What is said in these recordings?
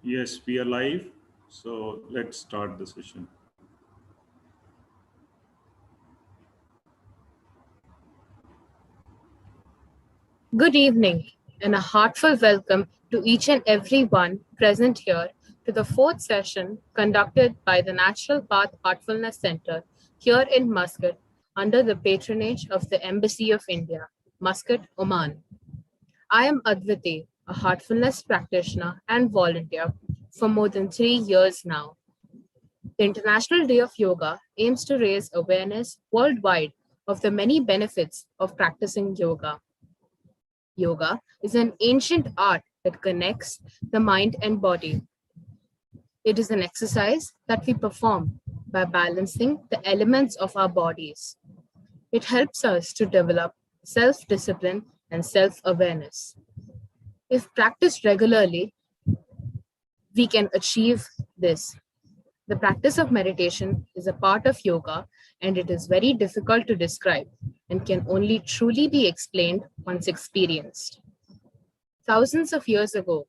Yes, we are live. So let's start the session. Good evening, and a heartfelt welcome to each and every one present here to the fourth session conducted by the Natural Path Heartfulness Center here in Muscat under the patronage of the Embassy of India, Muscat, Oman. I am Adviti, a heartfulness practitioner and volunteer for more than 3 years now. The International Day of Yoga aims to raise awareness worldwide of the many benefits of practicing yoga. Yoga is an ancient art that connects the mind and body. It is an exercise that we perform by balancing the elements of our bodies. It helps us to develop self discipline and self awareness. If practiced regularly, we can achieve this. The practice of meditation is a part of yoga, and it is very difficult to describe and can only truly be explained once experienced. Thousands of years ago,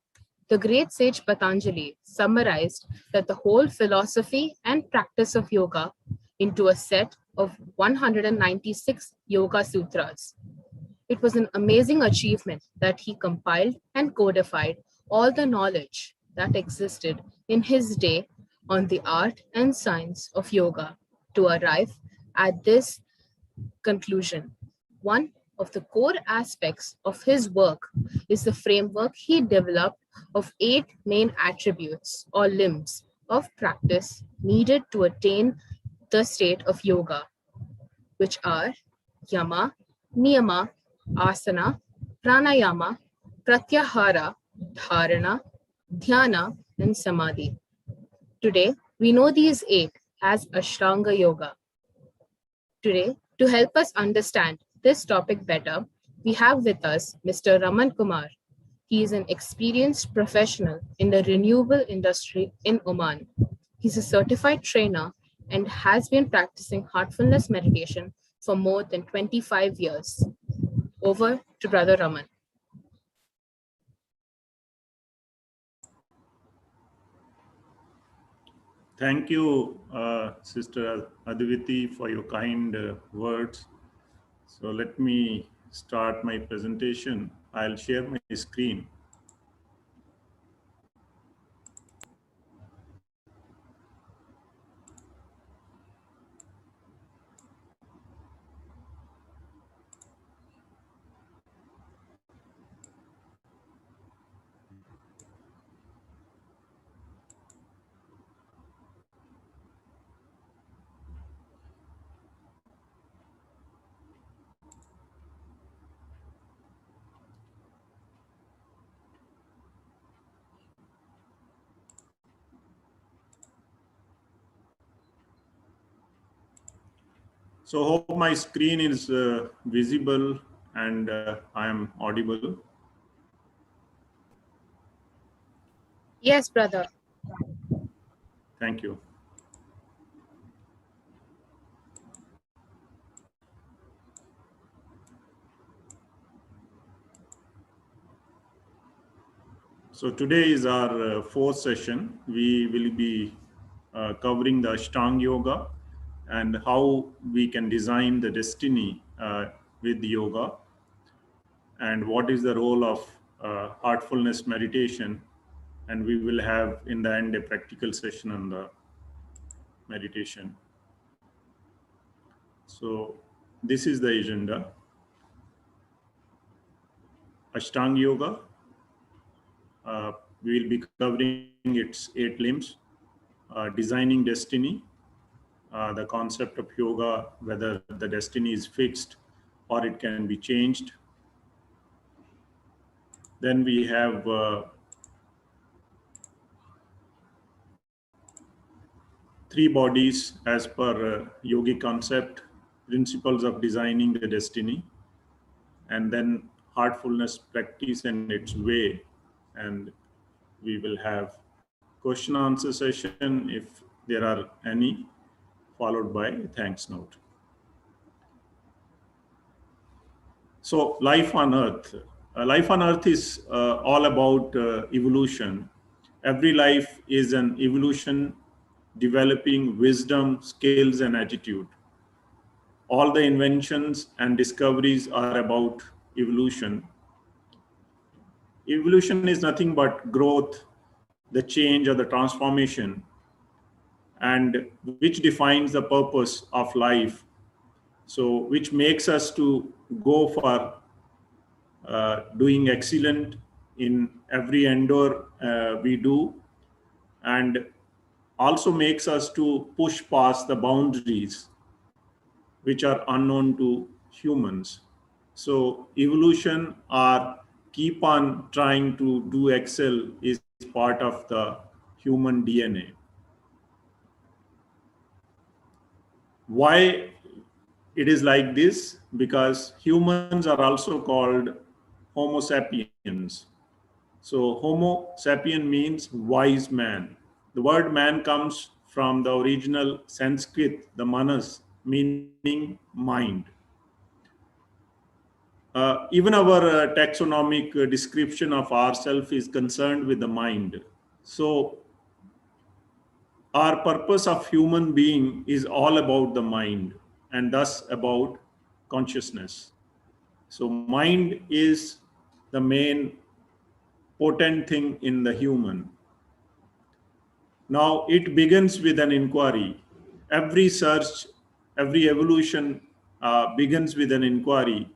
the great sage Patanjali summarized that the whole philosophy and practice of yoga into a set of 196 Yoga Sutras. It was an amazing achievement that he compiled and codified all the knowledge that existed in his day on the art and science of yoga to arrive at this conclusion. One of the core aspects of his work is the framework he developed of 8 main attributes or limbs of practice needed to attain the state of yoga, which are Yama, Niyama, Asana, Pranayama, Pratyahara, Dharna, Dhyana, and Samadhi. Today, we know these 8 as Ashtanga Yoga. Today, to help us understand this topic better, we have with us Mr. Raman Kumar. He is an experienced professional in the renewable industry in Oman. He's a certified trainer and has been practicing heartfulness meditation for more than 25 years. Over to Brother Raman. Thank you, Sister Adviti, for your kind words. So let me start my presentation. I'll share my screen. So hope my screen is visible and I am audible. Yes, brother. Thank you. So today is our fourth session. We will be covering the Ashtanga Yoga and how we can design the destiny with yoga, and what is the role of heartfulness meditation. And we will have in the end a practical session on the meditation. So this is the agenda. Ashtanga Yoga. We will be covering its 8 limbs, designing destiny, the concept of yoga, whether the destiny is fixed or it can be changed. Then we have 3 bodies as per yogic concept, principles of designing the destiny, and then heartfulness practice and its way. And we will have question answer session if there are any, followed by thanks note. So life on earth is all about evolution, Every life is an evolution, developing wisdom, skills, and attitude. All the inventions and discoveries are about evolution. Evolution is nothing but growth, the change, or the transformation, and which defines the purpose of life. So, which makes us to go for doing excellent in every endeavor we do, and also makes us to push past the boundaries which are unknown to humans. So evolution or keep on trying to do excel is part of the human DNA. Why it is like this? Because humans are also called Homo sapiens. So Homo sapien means wise man. The word man comes from the original Sanskrit, the manas, meaning mind. Even our taxonomic description of ourselves is concerned with the mind. So, our purpose of human being is all about the mind and thus about consciousness. So, mind is the main potent thing in the human. Now, it begins with an inquiry. Every search, every evolution begins with an inquiry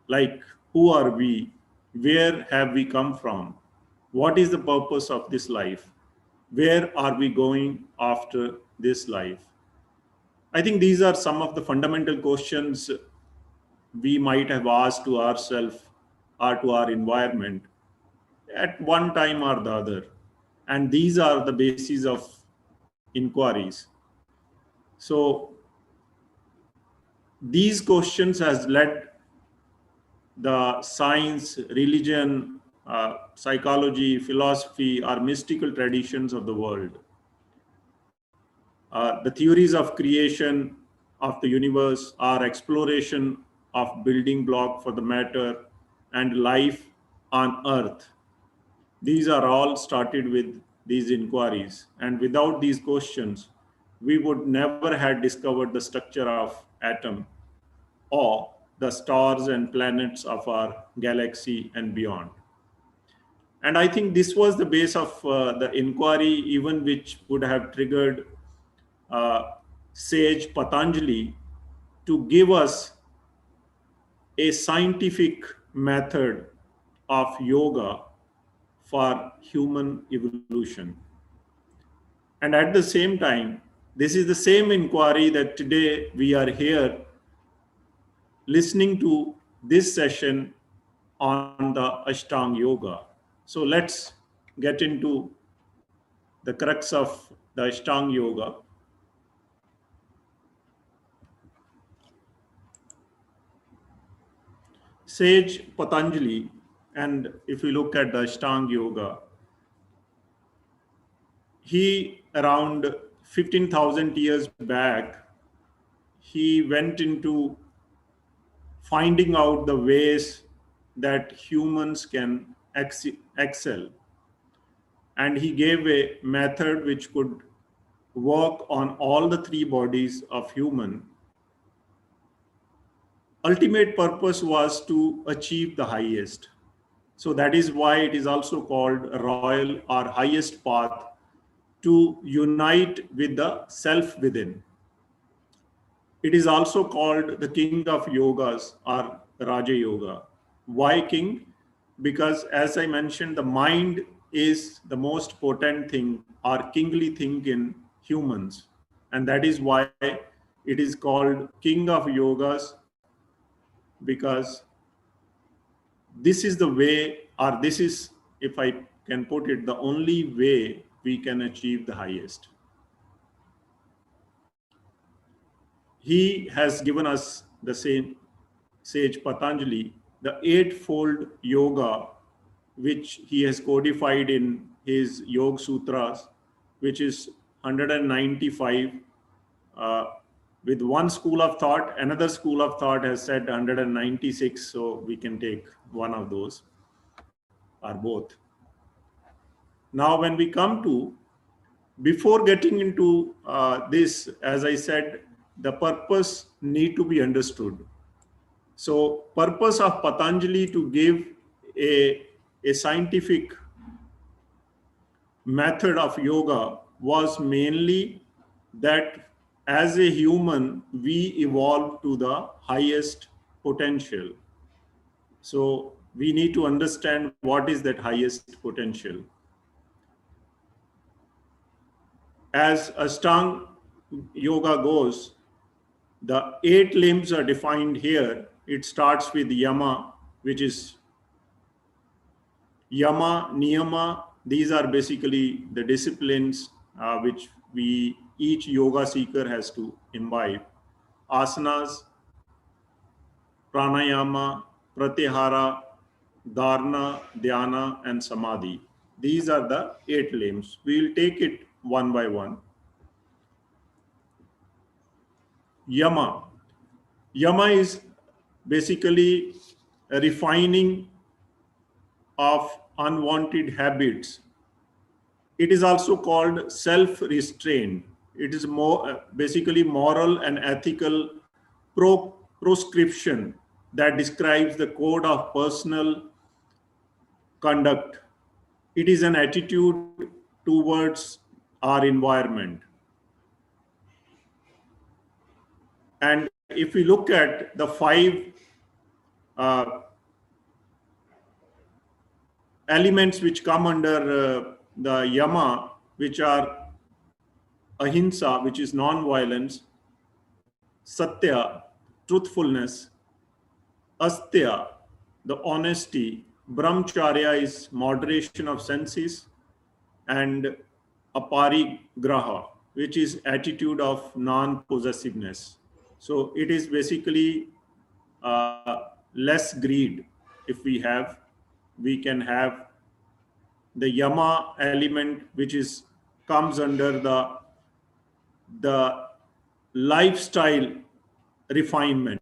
like who are we, where have we come from, what is the purpose of this life, where are we going after this life. I think these are some of the fundamental questions we might have asked to ourselves or to our environment at one time or the other, and these are the basis of inquiries. So these questions has led the science, religion, psychology, philosophy, or mystical traditions of the world. The theories of creation of the universe, our exploration of building block for the matter and life on earth. These are all started with these inquiries. And without these questions, we would never have discovered the structure of atom or the stars and planets of our galaxy and beyond. And I think this was the base of the inquiry, even which would have triggered sage Patanjali to give us a scientific method of yoga for human evolution. And at the same time, this is the same inquiry that today we are here listening to this session on the Ashtanga Yoga. So let's get into the crux of the Ashtanga Yoga. Sage Patanjali, and if we look at the Ashtanga Yoga, he around 15,000 years back, he went into finding out the ways that humans can excel. And he gave a method which could work on all the three bodies of human. Ultimate purpose was to achieve the highest. So that is why it is also called a royal or highest path, to unite with the self within. It is also called the king of yogas or Raja Yoga. Why king? Because as I mentioned, the mind is the most potent thing or kingly thing in humans. And that is why it is called king of yogas, because this is the way, or this is, if I can put it, the only way we can achieve the highest. He has given us the same sage Patanjali, the eightfold yoga, which he has codified in his Yoga Sutras, which is 195. Uh, with one school of thought, another school of thought has said 196, so we can take one of those or both. Now, when we come to, before getting into this, as I said, the purpose need to be understood. So, purpose of Patanjali to give a scientific method of yoga was mainly that as a human we evolve to the highest potential. So we need to understand what is that highest potential. As Ashtanga yoga goes, the 8 limbs are defined here. It starts with Yama, which is Yama, Niyama. These are basically the disciplines which each yoga seeker has to imbibe. Asanas, Pranayama, Pratyahara, Dharna, Dhyana, and Samadhi. These are the 8 limbs. We will take it one by one. Yama. Yama is basically a refining of unwanted habits. It is also called self-restraint. It is more basically moral and ethical proscription that describes the code of personal conduct. It is an attitude towards our environment. And if we look at the 5 elements which come under the Yama, which are ahimsa, which is non-violence, satya, truthfulness, astya, the honesty, brahmacharya is moderation of senses, and aparigraha, which is attitude of non-possessiveness. So it is basically less greed. If we can have the Yama element, which is comes under the lifestyle refinement.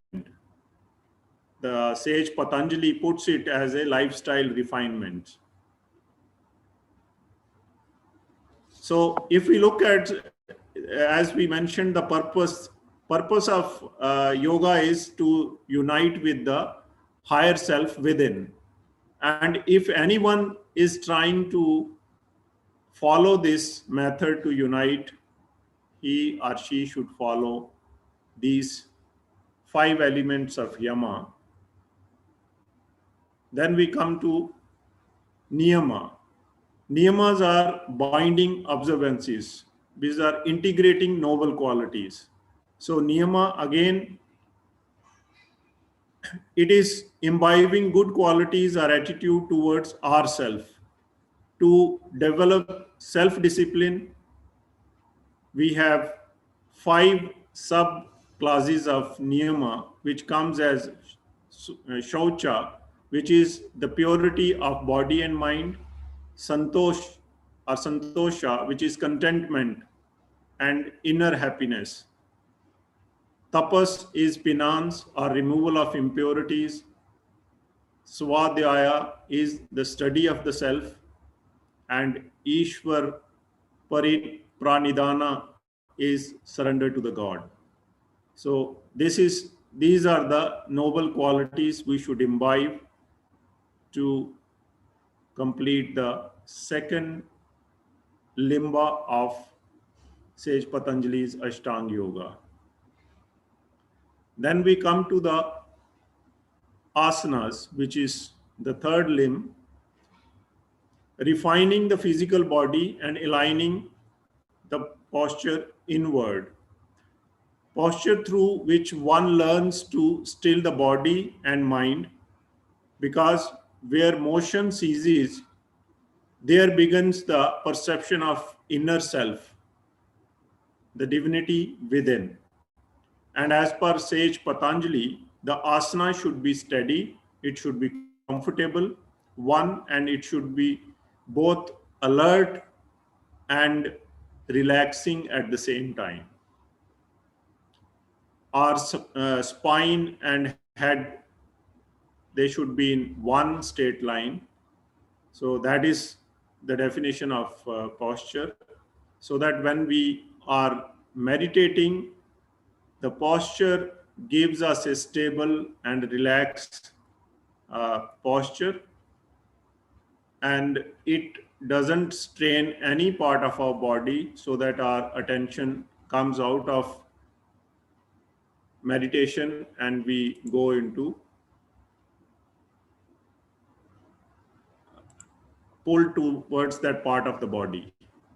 The sage Patanjali puts it as a lifestyle refinement. So if we look at, as we mentioned, the purpose of yoga is to unite with the higher self within. And if anyone is trying to follow this method to unite, he or she should follow these 5 elements of Yama. Then we come to Niyama. Niyamas are binding observances. These are integrating noble qualities. So Niyama, again, it is imbibing good qualities or attitude towards ourself. To develop self-discipline, we have 5 sub-classes of Niyama, which comes as Shaucha, which is the purity of body and mind, Santosh or Santosha, which is contentment and inner happiness. Tapas is penance or removal of impurities. Swadhyaya is the study of the self, and Ishwar Pranidhana is surrender to the God. So these are the noble qualities we should imbibe to complete the second limba of Sage Patanjali's Ashtanga Yoga. Then we come to the asanas, which is the third limb, refining the physical body and aligning the posture inward. Posture through which one learns to still the body and mind, because where motion ceases, there begins the perception of inner self, the divinity within. And as per Sage Patanjali, the asana should be steady, it should be comfortable, and it should be both alert and relaxing at the same time. Our spine and head, they should be in one straight line. So that is the definition of posture, so that when we are meditating, the posture gives us a stable and relaxed posture, and it doesn't strain any part of our body, so that our attention comes out of meditation and we go into pull towards that part of the body.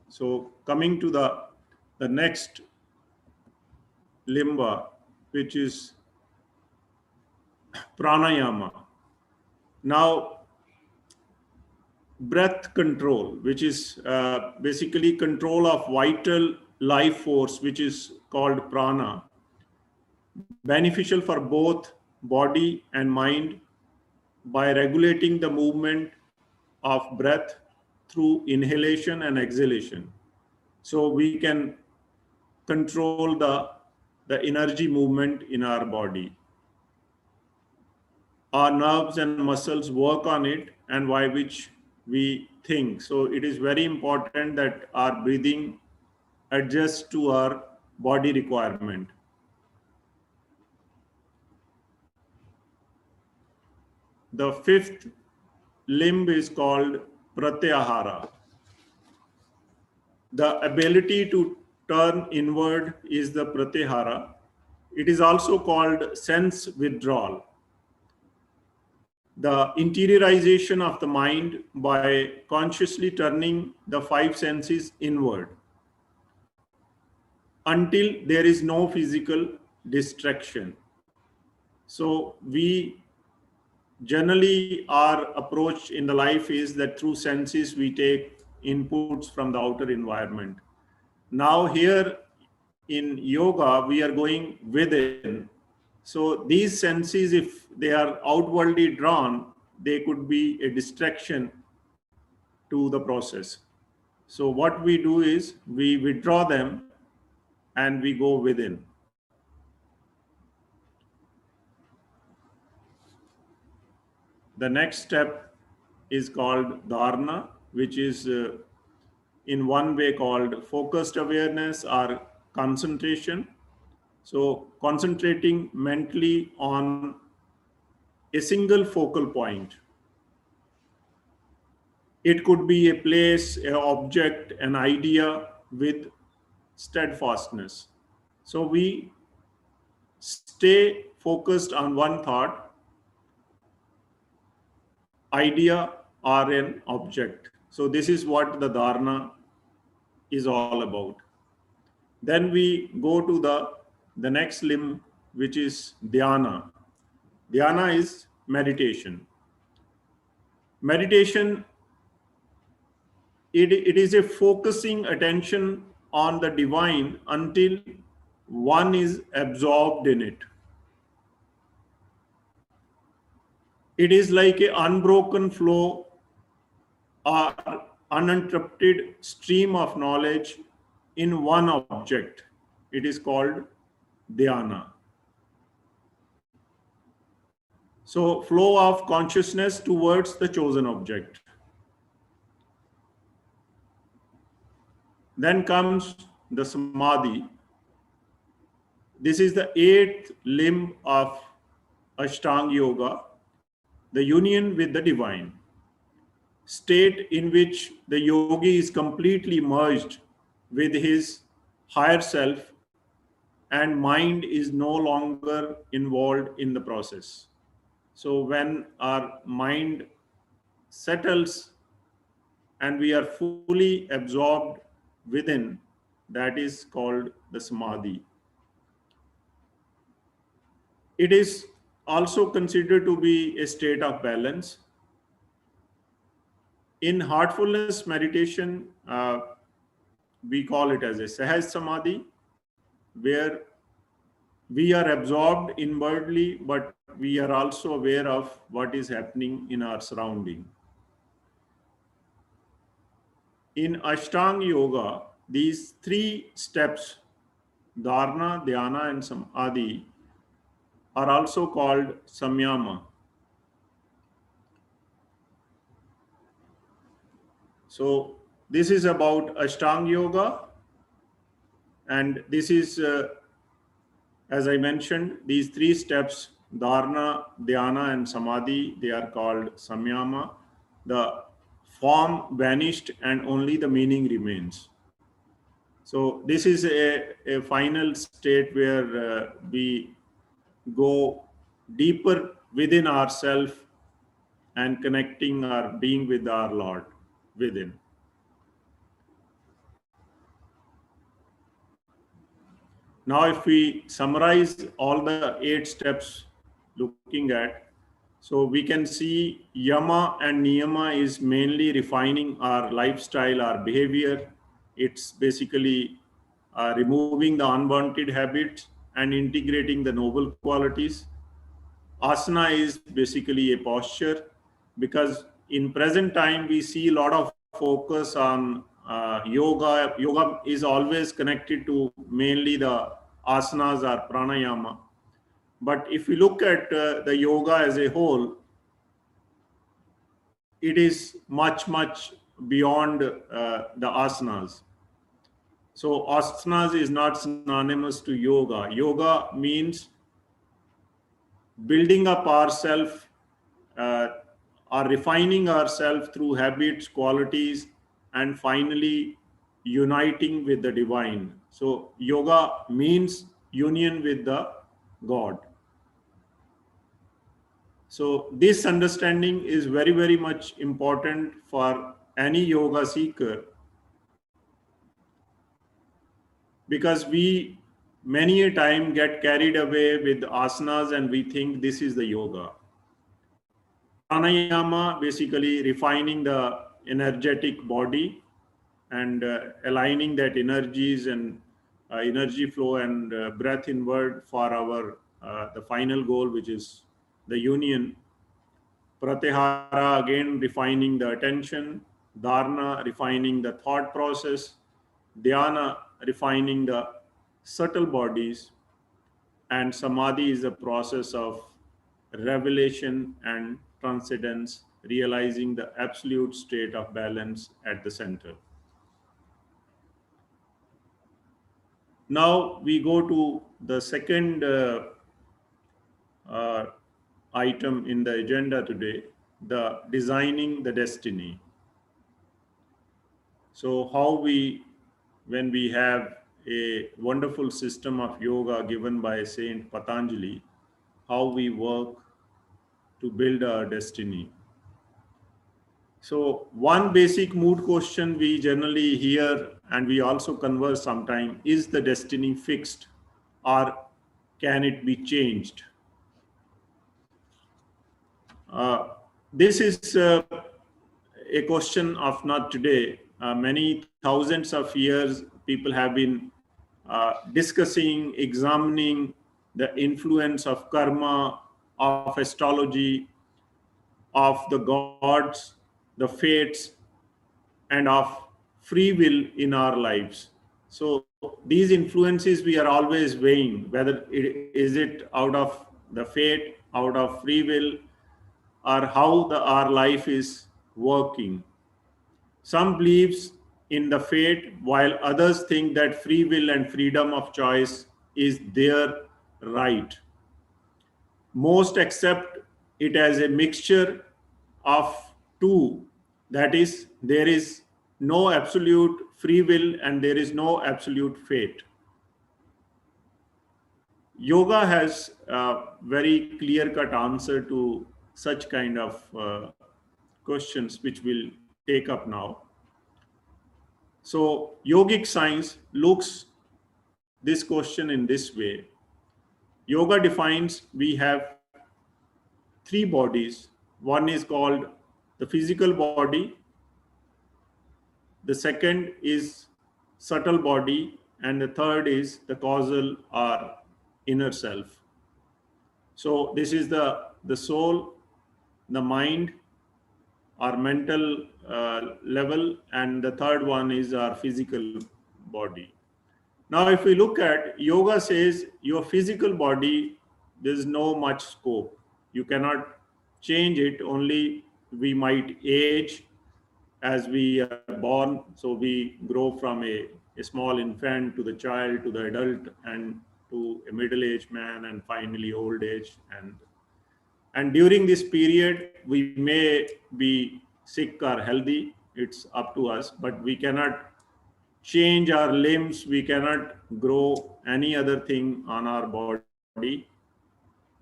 So coming to the next limba, which is pranayama. Now, breath control, which is basically control of vital life force, which is called prana, beneficial for both body and mind by regulating the movement of breath through inhalation and exhalation. So we can control the energy movement in our body. Our nerves and muscles work on it, and by which we think. So it is very important that our breathing adjusts to our body requirement. The fifth limb is called Pratyahara. The ability to turn inward is the Pratihara. It is also called sense withdrawal. The interiorization of the mind by consciously turning the five senses inward until there is no physical distraction. So we generally, our approach in the life is that through senses we take inputs from the outer environment. Now here in yoga we are going within. So these senses, if they are outwardly drawn, they could be a distraction to the process. So what we do is we withdraw them and we go within. The next step is called Dharna, which is in one way called focused awareness or concentration. So concentrating mentally on a single focal point. It could be a place, an object, an idea with steadfastness. So we stay focused on one thought, idea, or an object. So this is what the Dharna is all about. Then we go to the next limb, which is dhyana. Dhyana is meditation. Meditation, it is a focusing attention on the divine until one is absorbed in it. It is like an unbroken flow or uninterrupted stream of knowledge in one object. It is called dhyana. So, flow of consciousness towards the chosen object. Then comes the Samadhi. This is the eighth limb of Ashtanga Yoga, the union with the divine. State in which the yogi is completely merged with his higher self and mind is no longer involved in the process. So when our mind settles and we are fully absorbed within, that is called the Samadhi. It is also considered to be a state of balance. In heartfulness meditation, we call it as a Sahaj Samadhi, where we are absorbed inwardly, but we are also aware of what is happening in our surrounding. In Ashtanga Yoga, these three steps, Dharna, Dhyana, and Samadhi, are also called Samyama. So this is about Ashtanga Yoga, and this is, as I mentioned, these three steps, Dharna, Dhyana, and Samadhi, they are called Samyama. The form vanished and only the meaning remains. So this is a final state where we go deeper within ourselves and connecting our being with our Lord within. Now, if we summarize all the 8 steps looking at, so we can see Yama and Niyama is mainly refining our lifestyle, our behavior. It's basically removing the unwanted habits and integrating the noble qualities. Asana is basically a posture, because in present time we see a lot of focus on yoga is always connected to mainly the asanas or pranayama. But if we look at the yoga as a whole, it is much beyond the asanas. So asanas is not synonymous to yoga. Yoga means building up ourselves, uh, or refining ourselves through habits, qualities, and finally uniting with the divine. So yoga means union with the God. So this understanding is very much important for any yoga seeker, because we many a time get carried away with asanas and we think this is the yoga. Pranayama basically refining the energetic body and aligning that energies and energy flow and breath inward for our the final goal, which is the union. Pratyahara again refining the attention, Dharna refining the thought process, Dhyana refining the subtle bodies, and Samadhi is a process of revelation and transcendence, realizing the absolute state of balance at the center. Now we go to the second uh, item in the agenda today, the designing the destiny. So how we, when we have a wonderful system of yoga given by Saint Patanjali, how we work to build our destiny. So one basic mood question we generally hear and we also converse sometime: is the destiny fixed or can it be changed? Uh, this is a question of not today. Many thousands of years, people have been discussing, examining the influence of karma, of astrology, of the gods, the fates, and of free will in our lives. So these influences we are always weighing, whether is it out of the fate, out of free will, or how our life is working. Some believes in the fate, while others think that free will and freedom of choice is their right. Most accept it as a mixture of two. That is, there is no absolute free will and there is no absolute fate. Yoga has a very clear cut answer to such kind of questions, which we'll take up now. So, yogic science looks this question in this way. Yoga defines we have three bodies. One is called the physical body, the second is subtle body, and the third is the causal or inner self. So this is the soul, the mind, our mental level, and the third one is our physical body. Now, if we look at yoga, says your physical body, there's no much scope. You cannot change it. Only we might age, as we are born. So we grow from a small infant to the child to the adult and to a middle-aged man and finally old age. And during this period, we may be sick or healthy. It's up to us, but we cannot change our limbs. We cannot grow any other thing on our body.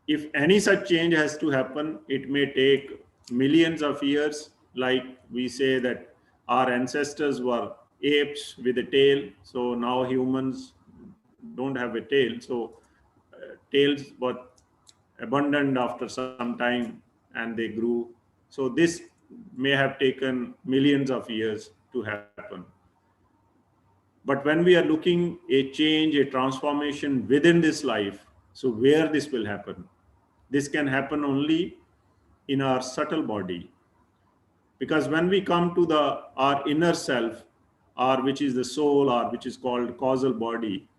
If any such change has to happen, it may take millions of years. Like we say that our ancestors were apes with a tail, so now humans don't have a tail. So tails were abundant after some time and they grew. So this may have taken millions of years to happen. But when we are looking a change, a transformation within this life, so where this will happen? This can happen only in our subtle body. Because when we come to the our inner self, or which is the soul, or which is called causal body,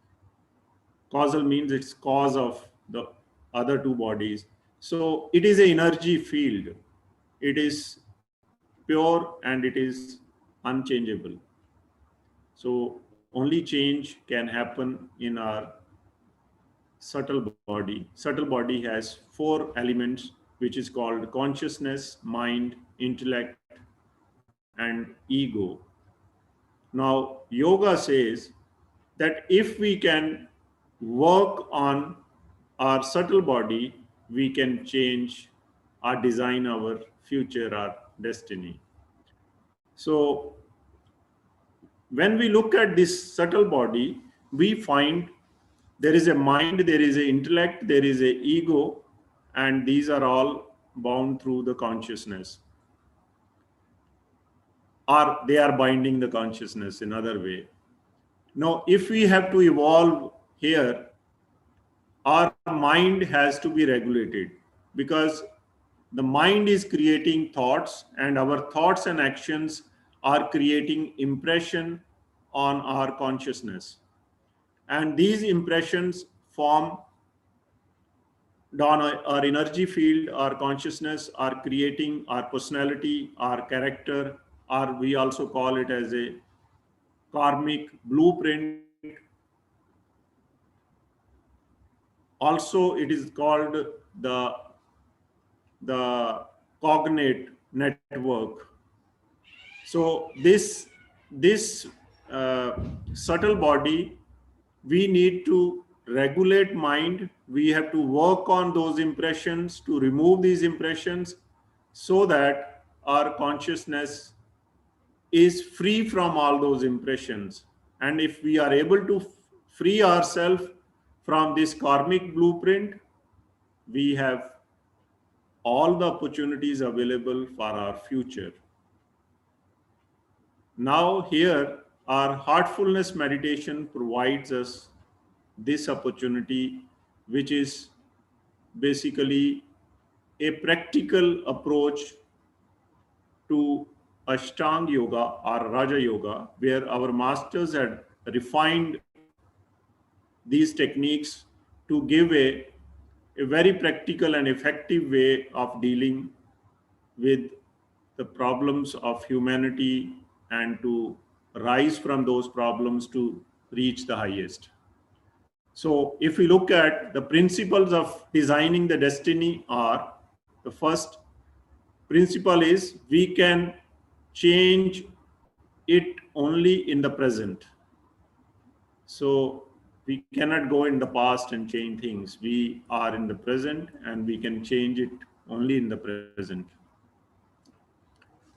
causal means it's cause of the other two bodies. So it is an energy field. It is pure and it is unchangeable. So only change can happen in our subtle body. Subtle body has four elements, which is called consciousness, mind, intellect, and ego. Now, yoga says that if we can work on our subtle body, we can change or design our future, our destiny. So, when we look at this subtle body, we find there is a mind, there is an intellect, there is a ego, and these are all bound through the consciousness, or they are binding the consciousness in other way. Now, if we have to evolve here, our mind has to be regulated, because the mind is creating thoughts and our thoughts and actions are creating impression on our consciousness, and these impressions form down our energy field. Our consciousness are creating our personality, our character, or we also call it as a karmic blueprint. Also it is called the the cognate network. So this subtle body, we need to regulate mind. We have to work on those impressions to remove these impressions, so that our consciousness is free from all those impressions. And if we are able to free ourselves from this karmic blueprint, we have all the opportunities available for our future. Now, here, our heartfulness meditation provides us this opportunity, which is basically a practical approach to Ashtanga yoga or Raja yoga, where our masters had refined these techniques to give a very practical and effective way of dealing with the problems of humanity, and to rise from those problems to reach the highest. So if we look at the principles of designing the destiny, are the first principle is we can change it only in the present. So we cannot go in the past and change things. We are in the present and we can change it only in the present.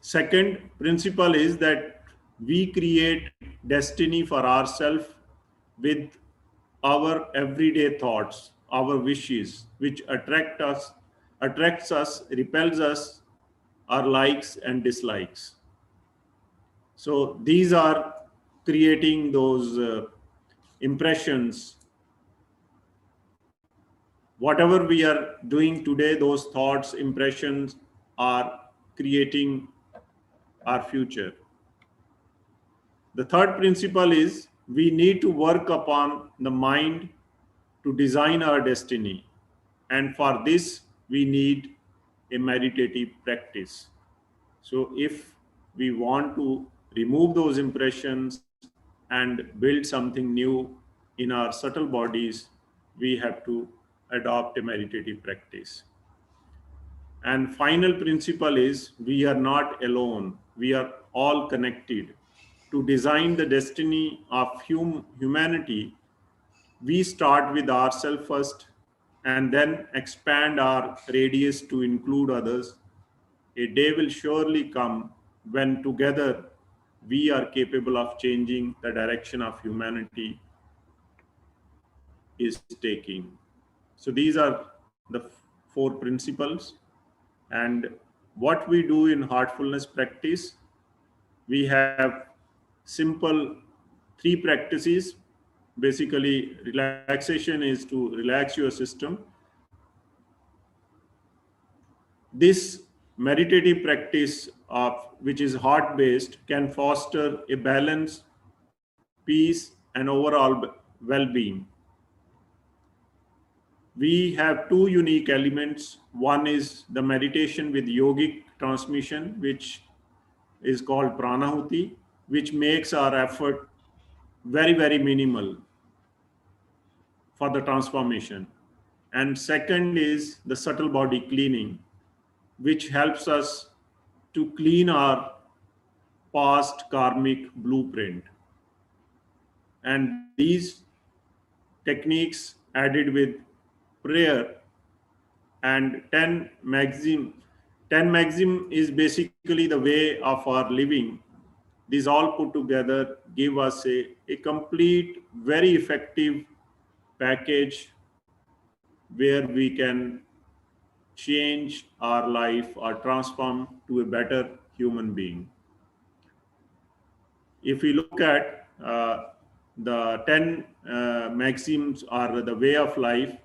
Second principle is that we create destiny for ourselves with our everyday thoughts, our wishes, which attracts us, repels us, our likes and dislikes. So these are creating those impressions. Whatever we are doing today, those thoughts, impressions are creating our future. The third principle is we need to work upon the mind to design our destiny. And for this, we need a meditative practice. So if we want to remove those impressions and build something new in our subtle bodies, we have to adopt a meditative practice. And final principle is we are not alone. We are all connected. To design the destiny of humanity, we start with ourselves first and then expand our radius to include others. A day will surely come when together we are capable of changing the direction of humanity is taking. So these are the four principles. And what we do in heartfulness practice, we have simple three practices. Basically, relaxation is to relax your system. This meditative practice of which is heart based can foster a balance, peace, and overall well-being. We have two unique elements. One is the meditation with yogic transmission, which is called pranahuti, which makes our effort very minimal for the transformation. And second is the subtle body cleaning, which helps us to clean our past karmic blueprint. And these techniques added with prayer and 10 maxim. 10 maxim is basically the way of our living. These all put together give us a complete, very effective package where we can change our life or transform to a better human being. If we look at the 10 maxims or the way of life,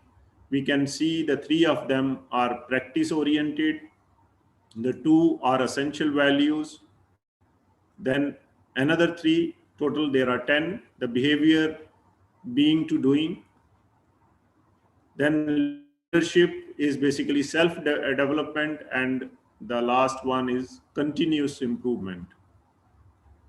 we can see the three of them are practice oriented, the two are essential values, then another three, total there are 10, the behavior, being to doing, then leadership is basically self development, and the last one is continuous improvement.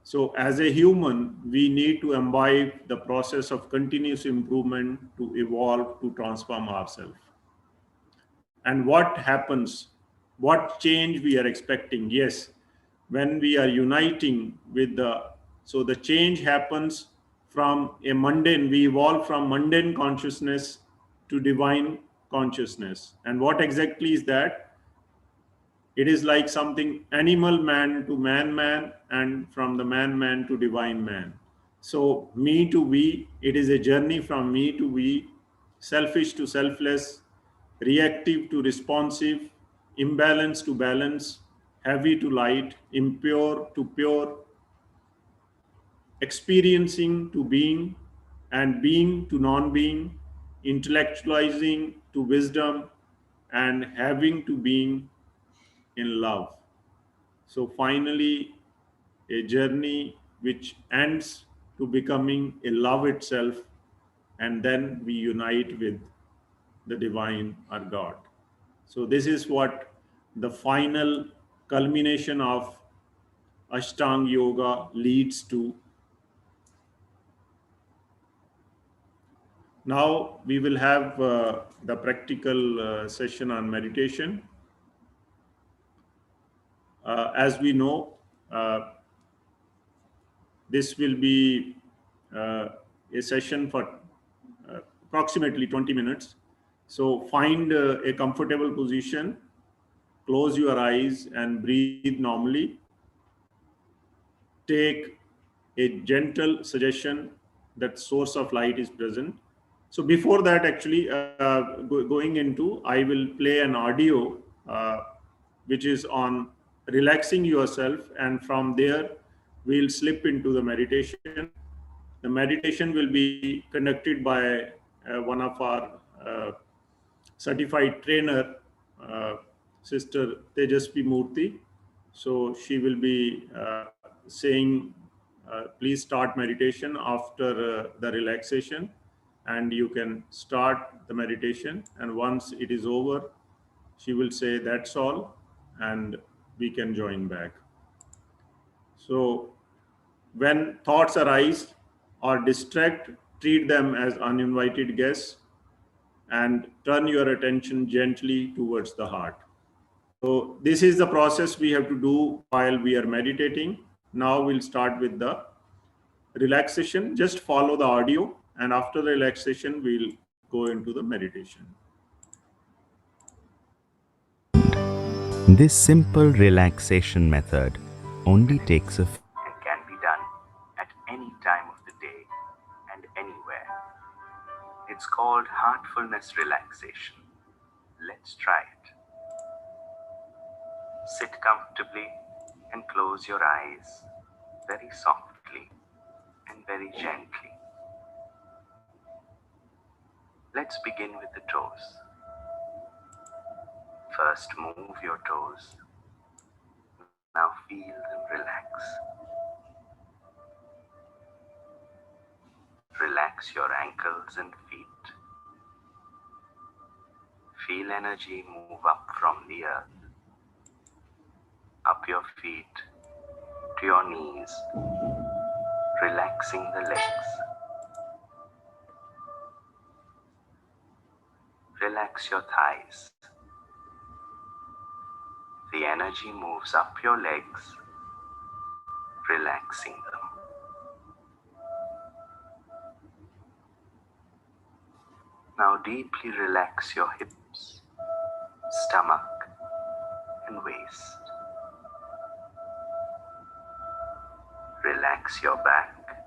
So, as a human, we need to imbibe the process of continuous improvement to evolve, to transform ourselves. And what happens? What change we are expecting? Yes, when we are uniting with so the change happens from a mundane, we evolve from mundane consciousness to divine consciousness. And what exactly is that? It is like something animal man to man, and from the man to divine man. So, me to we, it is a journey from me to we, selfish to selfless, reactive to responsive, imbalance to balance, heavy to light, impure to pure, experiencing to being, and being to non being, intellectualizing to wisdom, and having to being in love. So finally, a journey which ends to becoming a love itself, and then we unite with the divine or God. So this is what the final culmination of Ashtanga Yoga leads to. Now we will have the practical session on meditation. As we know, this will be uh, a session for approximately 20 minutes. So find a comfortable position, close your eyes and breathe normally. Take a gentle suggestion that source of light is present. So before that, actually, going into, I will play an audio which is on relaxing yourself, and from there we'll slip into the meditation. The meditation will be conducted by one of our certified trainer, uh, Sister Tejasvi Murthy. So she will be saying, please start meditation after the relaxation, and you can start the meditation. And once it is over, she will say, that's all, and we can join back. So when thoughts arise or distract, treat them as uninvited guests and turn your attention gently towards the heart. So this is the process we have to do while we are meditating. Now we'll start with the relaxation. Just follow the audio, and after the relaxation, we'll go into the meditation. This simple relaxation method only takes a few and can be done at any time of the day and anywhere. It's called Heartfulness Relaxation. Let's try it. Sit comfortably and close your eyes very softly and very gently. Let's begin with the toes. First, move your toes. Now feel them relax. Relax your ankles and feet. Feel energy move up from the earth, up your feet to your knees, relaxing the legs. Relax your thighs. The energy moves up your legs, relaxing them. Now deeply relax your hips, stomach, and waist. Relax your back.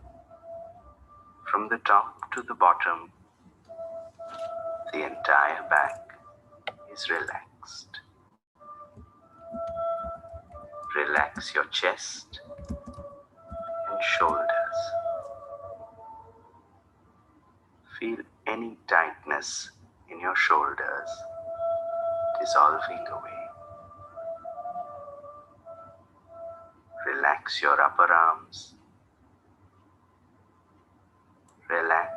From the top to the bottom, the entire back is relaxed. Relax your chest and shoulders. Feel any tightness in your shoulders dissolving away. Relax your upper arms. Relax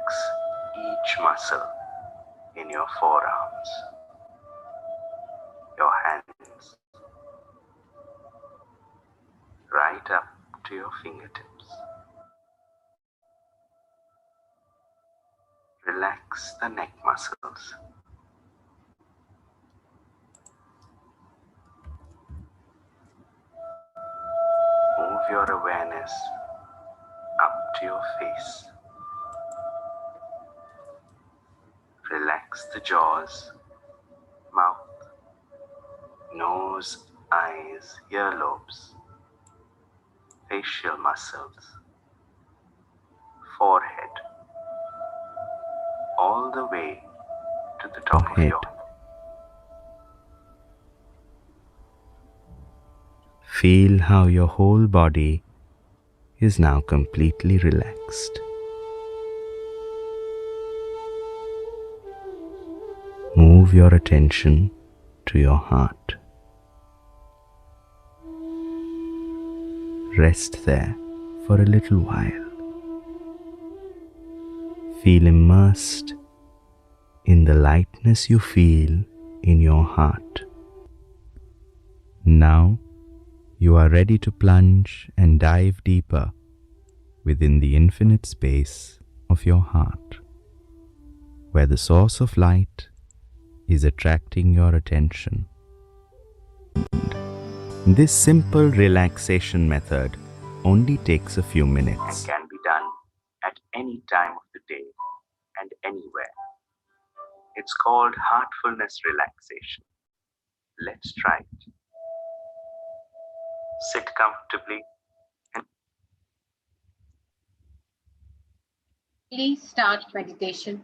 each muscle in your forearms, your hands, right up to your fingertips. Relax the neck muscles. Move your awareness up to your face. Relax the jaws, mouth, nose, eyes, earlobes, facial muscles, forehead, all the way to the top of your head. Feel how your whole body is now completely relaxed. Move your attention to your heart. Rest there for a little while. Feel immersed in the lightness you feel in your heart. Now you are ready to plunge and dive deeper within the infinite space of your heart, where the source of light is attracting your attention. This simple relaxation method only takes a few minutes and can be done at any time of the day and anywhere. It's called Heartfulness Relaxation. Let's try it. Sit comfortably and Please start meditation.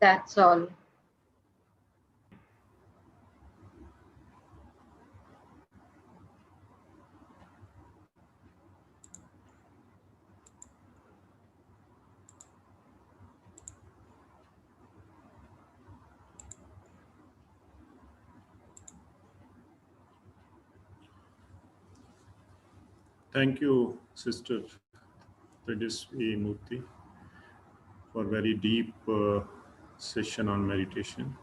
That's all. Thank you, Sister Tejasvi Murthy, for very deep session on meditation.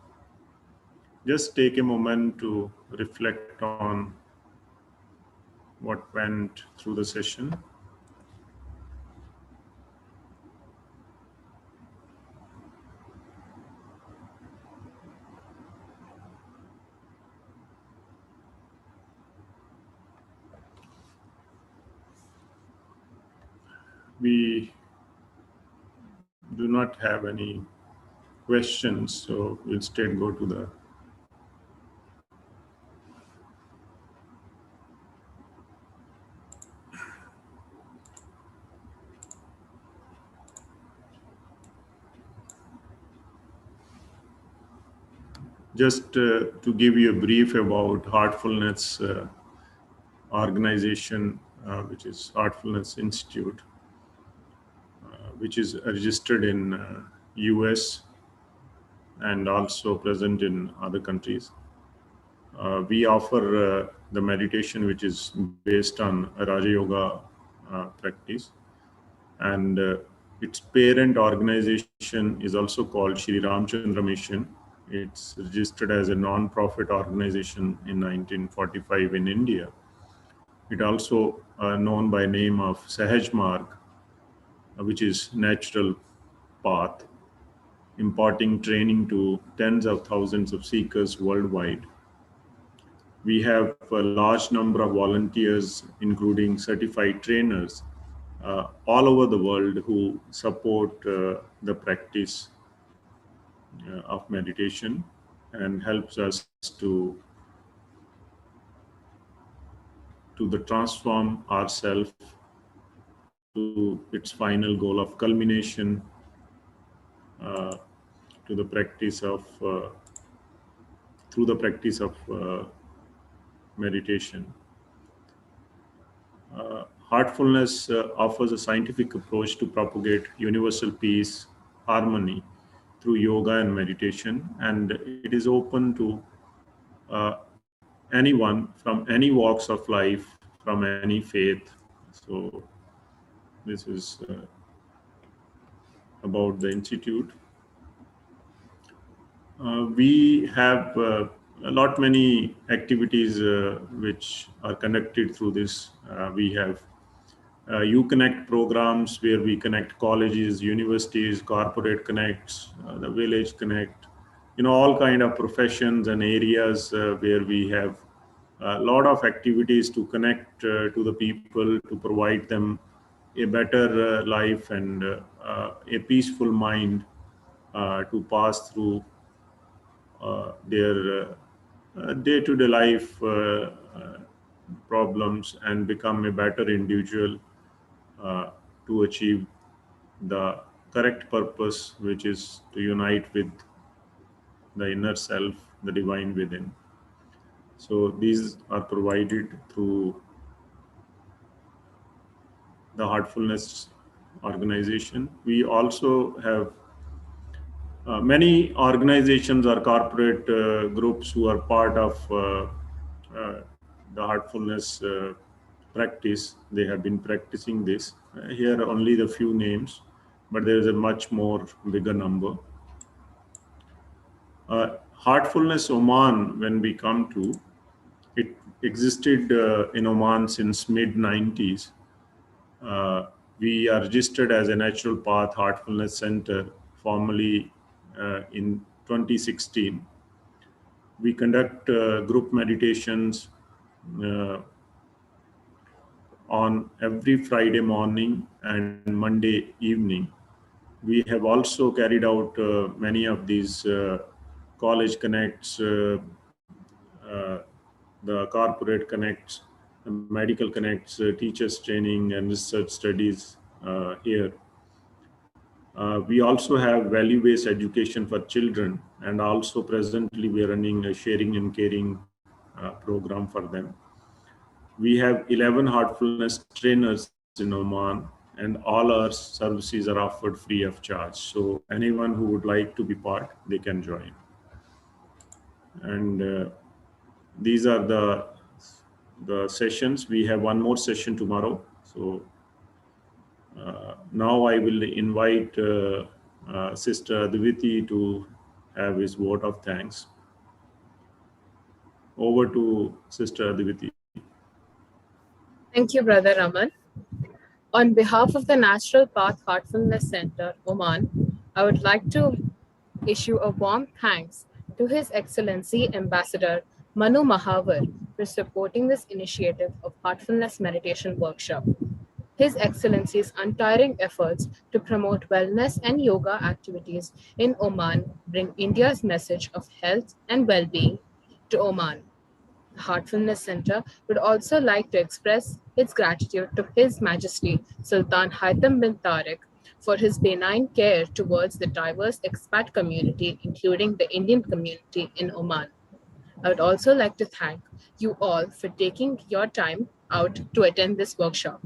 Just take a moment to reflect on what went through the session. We do not have any questions, so we'll instead go to the just to give you a brief about Heartfulness organization, which is Heartfulness Institute, which is registered in US and also present in other countries. We offer the meditation which is based on Raja Yoga practice, and its parent organization is also called Shri Ramchandra Mission. It's registered as a non-profit organization in 1945 in India. It also known by name of Sahaj Marg, which is natural path, imparting training to tens of thousands of seekers worldwide. We have a large number of volunteers, including certified trainers, all over the world who support the practice of meditation and helps us to the transform ourselves to its final goal of culmination, to the practice of through the practice of meditation. Heartfulness offers a scientific approach to propagate universal peace, harmony through yoga and meditation, and it is open to anyone from any walks of life, from any faith. So this is about the institute. We have a lot many activities which are connected through this. We have U Connect programs where we connect colleges, universities, corporate connects, the village connect, all kind of professions and areas where we have a lot of activities to connect to the people, to provide them a better life and a peaceful mind to pass through their day-to-day life problems and become a better individual to achieve the correct purpose, which is to unite with the inner self, the divine within. So these are provided through the Heartfulness organization. We also have many organizations or corporate groups who are part of the Heartfulness practice. They have been practicing this. Here only the few names, but there is a much more bigger number. Heartfulness Oman, when we come to, it existed in Oman since mid-90s. We are registered as a Natural Path Heartfulness Center, formally in 2016. We conduct group meditations on every Friday morning and Monday evening. We have also carried out many of these college connects, the corporate connects, the medical connects, teachers training and research studies here. We also have value-based education for children, and also presently we are running a sharing and caring program for them. We have 11 heartfulness trainers in Oman, and all our services are offered free of charge. So anyone who would like to be part, they can join. And these are the sessions. We have one more session tomorrow. So now I will invite Sister Adiviti to have his vote of thanks. Over to Sister Adiviti. Thank you, Brother Raman. On behalf of the Natural Path Heartfulness Center, Oman, I would like to issue a warm thanks to His Excellency Ambassador Manu Mahavar for supporting this initiative of Heartfulness Meditation Workshop. His Excellency's untiring efforts to promote wellness and yoga activities in Oman bring India's message of health and well-being to Oman. The Heartfulness Center would also like to express its gratitude to His Majesty Sultan Haitham bin Tariq for his benign care towards the diverse expat community, including the Indian community in Oman. I would also like to thank you all for taking your time out to attend this workshop.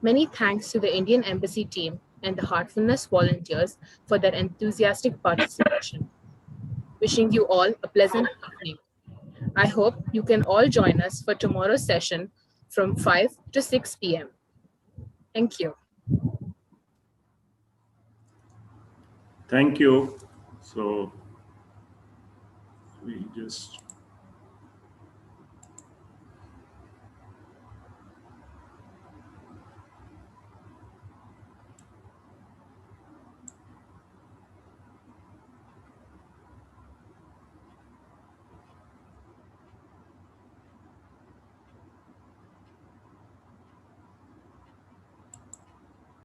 Many thanks to the Indian Embassy team and the Heartfulness volunteers for their enthusiastic participation. Wishing you all a pleasant evening. I hope you can all join us for tomorrow's session from 5 to 6 p.m. Thank you. Thank you. So we just